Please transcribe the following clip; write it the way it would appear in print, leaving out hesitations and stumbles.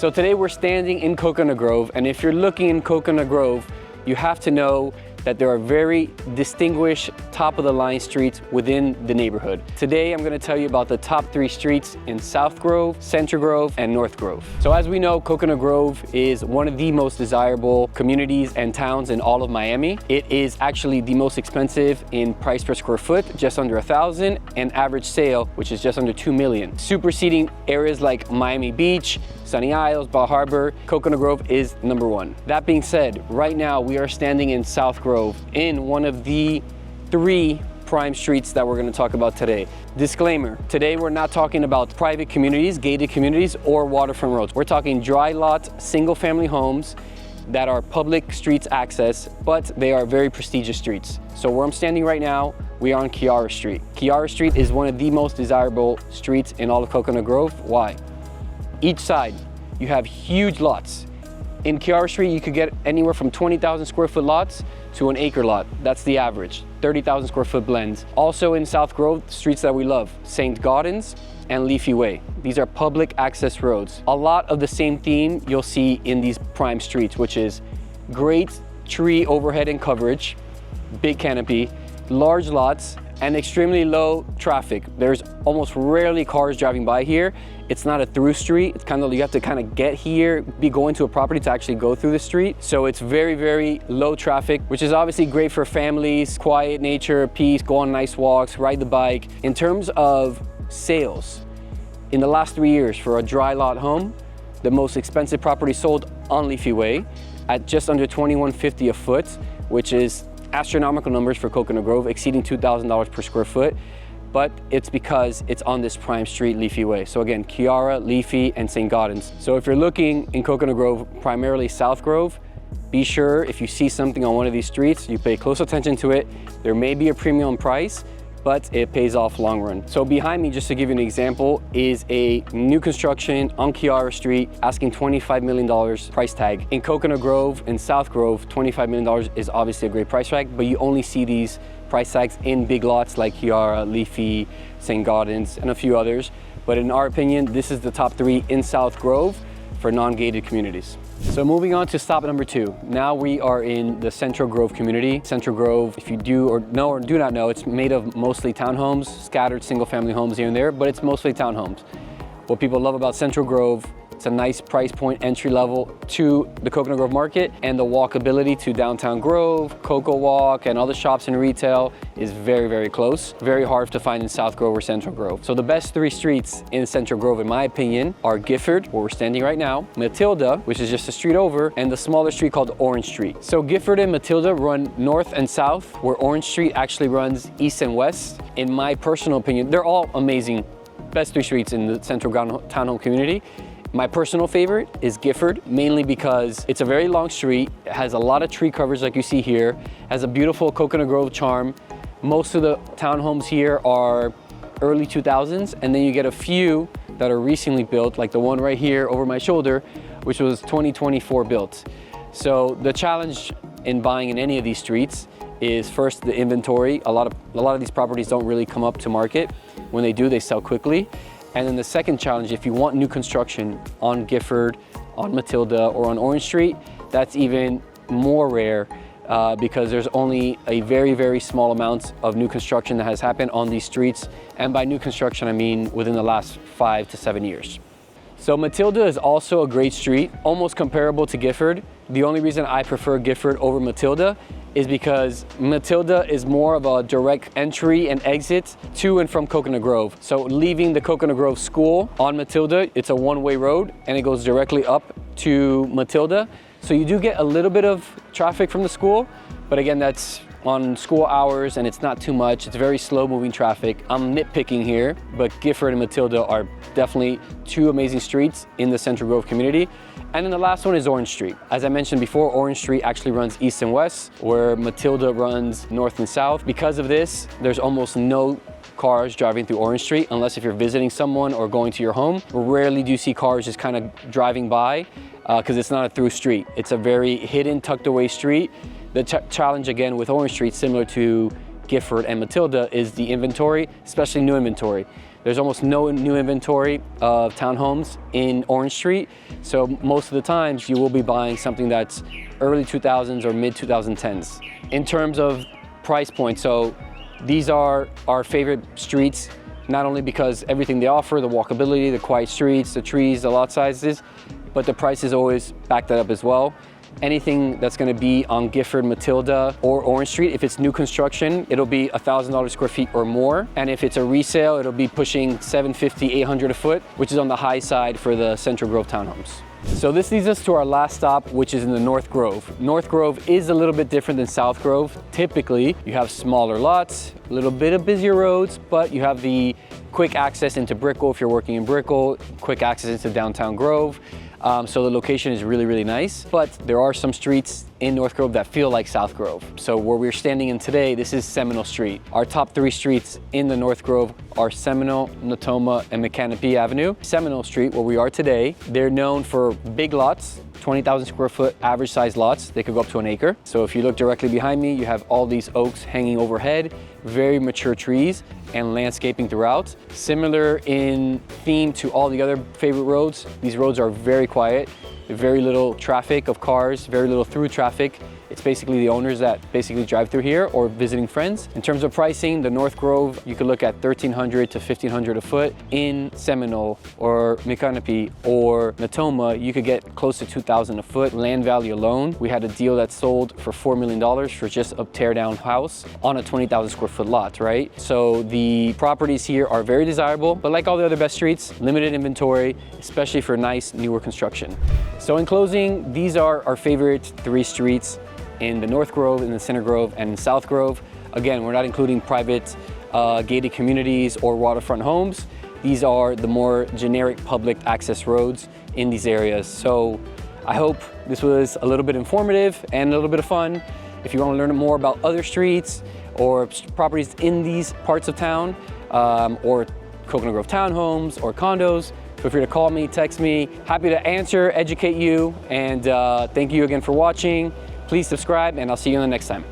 So today we're standing in Coconut Grove, and if you're looking in Coconut Grove, you have to know that there are very distinguished top-of-the-line streets within the neighborhood. Today, I'm gonna tell you about the top 3 streets in South Grove, Central Grove, and North Grove. So as we know, Coconut Grove is one of the most desirable communities and towns in all of Miami. It is actually the most expensive in price per square foot, just under $1,000, and average sale, which is just under $2 million. Superseding areas like Miami Beach, Sunny Isles, Bal Harbor, Coconut Grove is number 1. That being said, right now we are standing in South Grove in one of the 3 prime streets that we're going to talk about today. Disclaimer, today we're not talking about private communities, gated communities, or waterfront roads. We're talking dry lot, single family homes that are public streets access, but they are very prestigious streets. So where I'm standing right now, we are on Kerr Street. Kerr Street is one of the most desirable streets in all of Coconut Grove. Why? Each side, you have huge lots. In Kerr Street, you could get anywhere from 20,000 square foot lots to an acre lot. That's the average, 30,000 square foot blends. Also in South Grove, streets that we love, St. Gaudens and Leafy Way. These are public access roads. A lot of the same theme you'll see in these prime streets, which is great tree overhead and coverage, big canopy, large lots, and extremely low traffic. There's almost rarely cars driving by here. It's not a through street. It's kind of, you have to kind of get here, be going to a property to actually go through the street. So it's very, very low traffic, which is obviously great for families, quiet nature, peace, go on nice walks, ride the bike. In terms of sales, in the last 3 years for a dry lot home, the most expensive property sold on Leafy Way at just under $2,150 a foot, which is astronomical numbers for Coconut Grove, exceeding $2,000 per square foot, but it's because it's on this prime street, Leafy Way. So again, Kerr, Leafy, and St. Gaudens. So if you're looking in Coconut Grove, primarily South Grove, be sure if you see something on one of these streets, you pay close attention to it. There may be a premium price, but it pays off long run. So behind me, just to give you an example, is a new construction on Kerr Street, asking $25 million price tag. In Coconut Grove and South Grove, $25 million is obviously a great price tag, but you only see these price tags in big lots like Kerr, Leafy, St. Gaudens, and a few others. But in our opinion, this is the top 3 in South Grove for non-gated communities. So moving on to stop number 2. Now we are in the Central Grove community. Central Grove, if you do or know or do not know, it's made of mostly townhomes, scattered single family homes here and there, but it's mostly townhomes. What people love about Central Grove, it's a nice price point entry level to the Coconut Grove market, and the walkability to downtown Grove, Coco Walk, and other shops and retail is very, very close. Very hard to find in South Grove or Central Grove. So the best 3 streets in Central Grove, in my opinion, are Gifford, where we're standing right now, Matilda, which is just a street over, and the smaller street called Orange Street. So Gifford and Matilda run north and south, where Orange Street actually runs east and west. In my personal opinion, they're all amazing. Best 3 streets in the Central Townhome community. My personal favorite is Gifford, mainly because it's a very long street, it has a lot of tree coverage like you see here, has a beautiful Coconut Grove charm. Most of the townhomes here are early 2000s, and then you get a few that are recently built, like the one right here over my shoulder, which was 2024 built. So the challenge in buying in any of these streets is first the inventory. A lot of these properties don't really come up to market. When they do, they sell quickly. And then the second challenge, if you want new construction on Gifford, on Matilda, or on Orange Street, that's even more rare because there's only a very, very small amount of new construction that has happened on these streets. And by new construction, I mean within the last 5 to 7 years. So Matilda is also a great street, almost comparable to Gifford. The only reason I prefer Gifford over Matilda is because Matilda is more of a direct entry and exit to and from Coconut Grove. So leaving the Coconut Grove school on Matilda, it's a one-way road and it goes directly up to Matilda. So you do get a little bit of traffic from the school, but again, that's on school hours and it's not too much. It's very slow moving traffic. I'm nitpicking here, but Gifford and Matilda are definitely 2 amazing streets in the Central Grove community. And then the last one is Orange Street. As I mentioned before, Orange Street actually runs east and west, where Matilda runs north and south. Because of this, there's almost no cars driving through Orange Street, unless if you're visiting someone or going to your home. Rarely do you see cars just kind of driving by because it's not a through street. It's a very hidden, tucked away street. The challenge again with Orange Street, similar to Gifford and Matilda, is the inventory, especially new inventory. There's almost no new inventory of townhomes in Orange Street. So most of the times you will be buying something that's early 2000s or mid 2010s. In terms of price point, so these are our favorite streets, not only because everything they offer, the walkability, the quiet streets, the trees, the lot sizes, but the prices always back that up as well. Anything that's gonna be on Gifford, Matilda, or Orange Street, if it's new construction, it'll be $1,000 square feet or more. And if it's a resale, it'll be pushing $750, $800 a foot, which is on the high side for the Central Grove townhomes. So this leads us to our last stop, which is in the North Grove. North Grove is a little bit different than South Grove. Typically, you have smaller lots, a little bit of busier roads, but you have the quick access into Brickell if you're working in Brickell, quick access into downtown Grove. So the location is really, really nice, but there are some streets in North Grove that feel like South Grove. So where we're standing in today, this is Seminole Street. Our top 3 streets in the North Grove are Seminole, Natoma, and Micanopy Avenue. Seminole Street, where we are today, they're known for big lots, 20,000 square foot average size lots. They could go up to an acre. So if you look directly behind me, you have all these oaks hanging overhead, very mature trees and landscaping throughout. Similar in theme to all the other favorite roads, these roads are very quiet, very little traffic of cars, very little through traffic. It's basically the owners that basically drive through here or visiting friends. In terms of pricing, the North Grove, you could look at $1,300 to $1,500 a foot. In Seminole or Micanopy or Natoma, you could get close to $2,000 a foot. Land value alone, we had a deal that sold for $4 million for just a tear down house on a 20,000 square foot lot, right? So the properties here are very desirable, but like all the other best streets, limited inventory, especially for nice newer construction. So in closing, these are our favorite 3 streets in the North Grove, in the Center Grove, and in South Grove. Again, we're not including private gated communities or waterfront homes. These are the more generic public access roads in these areas. So I hope this was a little bit informative and a little bit of fun. If you want to learn more about other streets or properties in these parts of town, or Coconut Grove townhomes or condos, feel free to call me, text me. Happy to answer, educate you, and thank you again for watching. Please subscribe, and I'll see you in the next time.